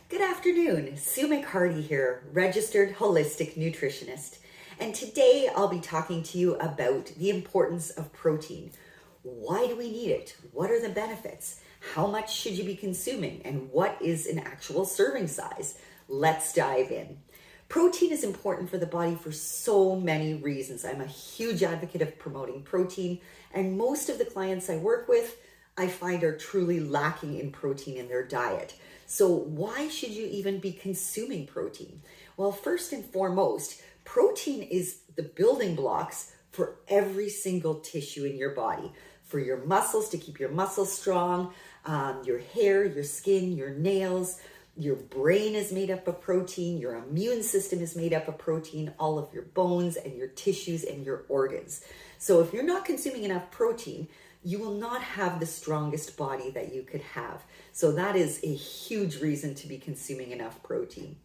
Good afternoon, Sue McHardy here, registered holistic nutritionist. And today I'll be talking to you about the importance of protein. Why do we need it? What are the benefits? How much should you be consuming? And what is an actual serving size? Let's dive in. Protein is important for the body for so many reasons. I'm a huge advocate of promoting protein, and most of the clients I work with, I find are truly lacking in protein in their diet. So why should you even be consuming protein? Well, first and foremost, protein is the building blocks for every single tissue in your body. For your muscles, to keep your muscles strong, your hair, your skin, your nails, your brain is made up of protein, your immune system is made up of protein, all of your bones and your tissues and your organs. So if you're not consuming enough protein, you will not have the strongest body that you could have. So that is a huge reason to be consuming enough protein.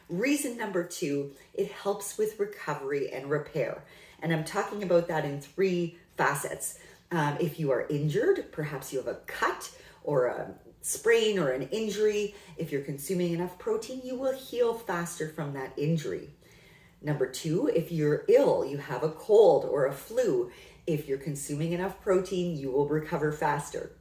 Reason number 2, it helps with recovery and repair. And I'm talking about that in 3 facets. If you are injured, perhaps you have a cut or a sprain or an injury, if you're consuming enough protein, you will heal faster from that injury. Number 2, if you're ill, you have a cold or a flu, if you're consuming enough protein, you will recover faster.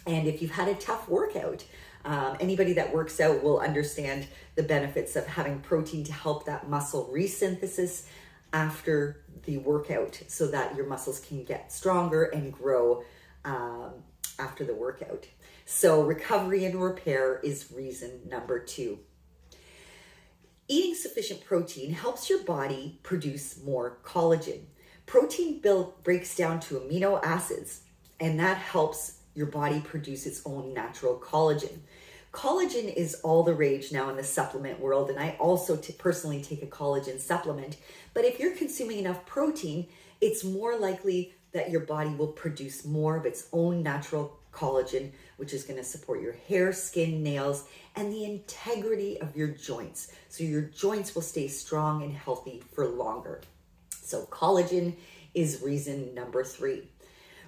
And if you've had a tough workout, anybody that works out will understand the benefits of having protein to help that muscle resynthesis after the workout so that your muscles can get stronger and grow after the workout. So recovery and repair is reason number 2. Eating sufficient protein helps your body produce more collagen. Protein breaks down to amino acids, and that helps your body produce its own natural collagen. Collagen is all the rage now in the supplement world, and I also personally take a collagen supplement. But if you're consuming enough protein, it's more likely that your body will produce more of its own natural collagen, which is going to support your hair, skin, nails, and the integrity of your joints. So your joints will stay strong and healthy for longer. So collagen is reason number 3.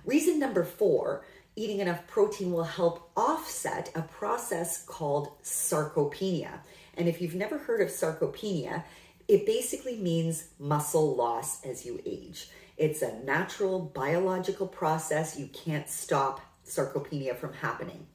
Reason number 4, eating enough protein will help offset a process called sarcopenia. And if you've never heard of sarcopenia, it basically means muscle loss as you age. It's a natural biological process. You can't stop sarcopenia from happening.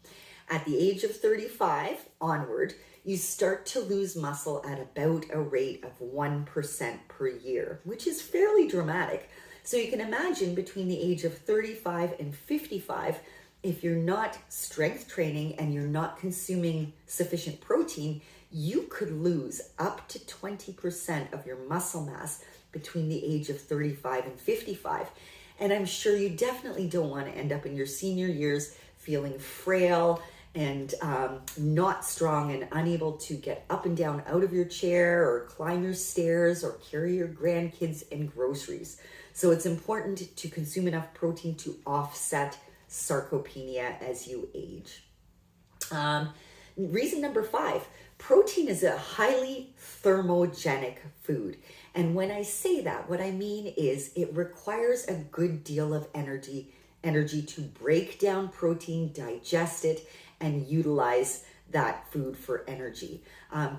At the age of 35 onward, you start to lose muscle at about a rate of 1% per year, which is fairly dramatic. So you can imagine between the age of 35 and 55, if you're not strength training and you're not consuming sufficient protein, you could lose up to 20% of your muscle mass between the age of 35 and 55. And I'm sure you definitely don't want to end up in your senior years feeling frail and not strong and unable to get up and down out of your chair or climb your stairs or carry your grandkids and groceries. So it's important to consume enough protein to offset sarcopenia as you age. Reason number 5, protein is a highly thermogenic food. And when I say that, what I mean is it requires a good deal of energy to break down protein, digest it, and utilize that food for energy.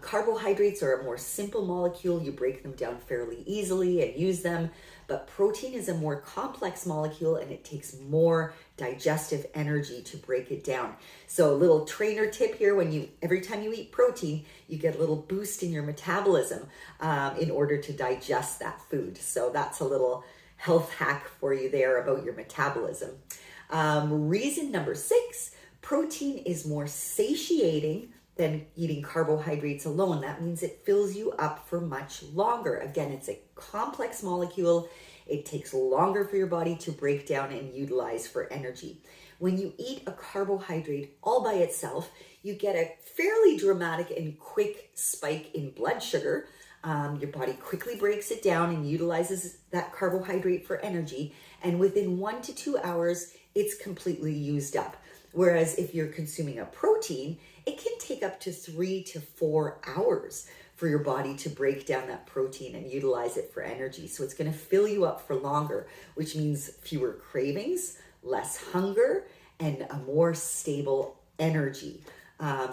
Carbohydrates are a more simple molecule. You break them down fairly easily and use them. But protein is a more complex molecule, and it takes more digestive energy to break it down. So a little trainer tip here, every time you eat protein, you get a little boost in your metabolism in order to digest that food. So that's a little health hack for you there about your metabolism. Reason number 6, protein is more satiating than eating carbohydrates alone. That means it fills you up for much longer. Again, it's a complex molecule. It takes longer for your body to break down and utilize for energy. When you eat a carbohydrate all by itself, you get a fairly dramatic and quick spike in blood sugar. Your body quickly breaks it down and utilizes that carbohydrate for energy. And within 1 to 2 hours, it's completely used up. Whereas if you're consuming a protein, it can take up to 3 to 4 hours for your body to break down that protein and utilize it for energy. So it's going to fill you up for longer, which means fewer cravings, less hunger, and a more stable energy.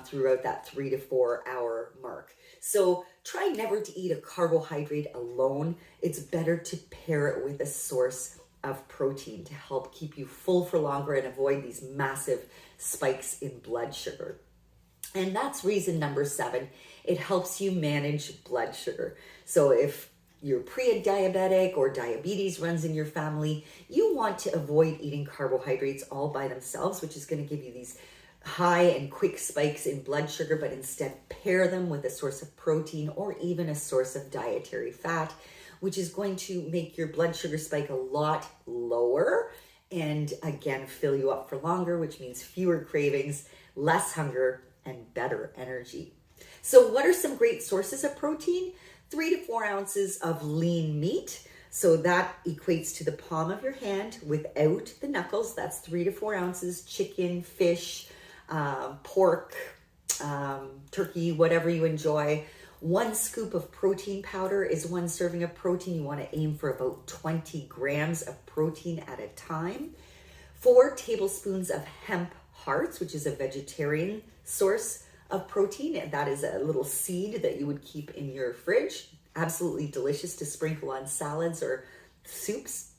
throughout that 3 to 4 hour mark. So try never to eat a carbohydrate alone. It's better to pair it with a source of protein to help keep you full for longer and avoid these massive spikes in blood sugar. And that's reason number 7. It helps you manage blood sugar. So if you're pre-diabetic or diabetes runs in your family, you want to avoid eating carbohydrates all by themselves, which is going to give you these high and quick spikes in blood sugar, but instead pair them with a source of protein or even a source of dietary fat, which is going to make your blood sugar spike a lot lower and again fill you up for longer, which means fewer cravings, less hunger, and better energy. So what are some great sources of protein? 3 to 4 ounces of lean meat. So that equates to the palm of your hand without the knuckles. That's 3 to 4 ounces. Chicken, fish, pork, turkey, whatever you enjoy. 1 scoop of protein powder is 1 serving of protein. You want to aim for about 20 grams of protein at a time. 4 tablespoons of hemp hearts, which is a vegetarian source of protein. And that is a little seed that you would keep in your fridge. Absolutely delicious to sprinkle on salads or soups.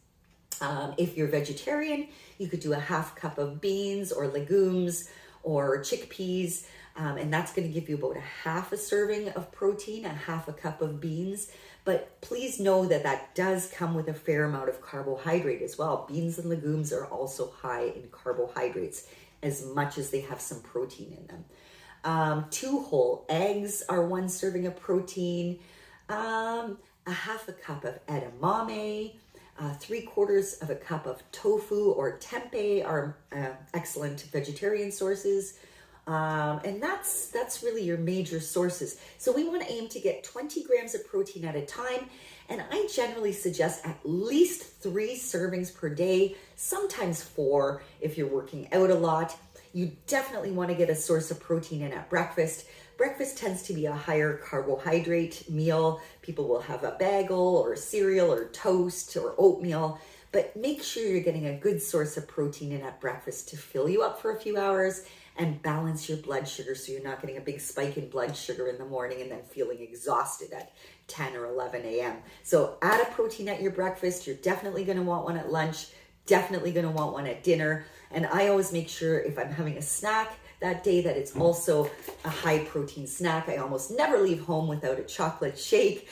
If you're vegetarian, you could do a 1/2 cup of beans or legumes or chickpeas, and that's going to give you about 1/2 serving of protein, 1/2 cup of beans. But please know that that does come with a fair amount of carbohydrate as well. Beans and legumes are also high in carbohydrates as much as they have some protein in them. 2 whole eggs are 1 serving of protein, 1/2 cup of edamame, 3/4 cup of tofu or tempeh are excellent vegetarian sources. And that's really your major sources. So we want to aim to get 20 grams of protein at a time. And I generally suggest at least 3 servings per day, sometimes 4 if you're working out a lot. You definitely want to get a source of protein in at breakfast. Breakfast tends to be a higher carbohydrate meal. People will have a bagel or cereal or toast or oatmeal, but make sure you're getting a good source of protein in at breakfast to fill you up for a few hours and balance your blood sugar so you're not getting a big spike in blood sugar in the morning and then feeling exhausted at 10 or 11 a.m. So add a protein at your breakfast. You're definitely going to want one at lunch, definitely going to want one at dinner. And I always make sure if I'm having a snack that day that it's also a high protein snack. I almost never leave home without a chocolate shake.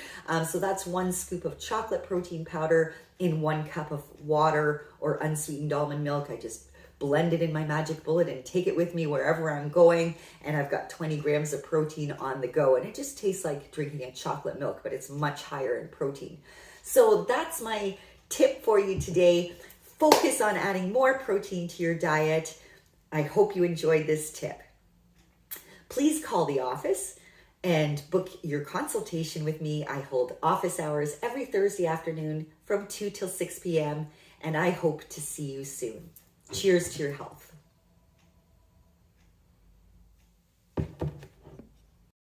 So that's 1 scoop of chocolate protein powder in 1 cup of water or unsweetened almond milk. I just blend it in my magic bullet and take it with me wherever I'm going. And I've got 20 grams of protein on the go. And it just tastes like drinking a chocolate milk, but it's much higher in protein. So that's my tip for you today. Focus on adding more protein to your diet. I hope you enjoyed this tip. Please call the office and book your consultation with me. I hold office hours every Thursday afternoon from 2 till 6 p.m. and I hope to see you soon. Cheers to your health.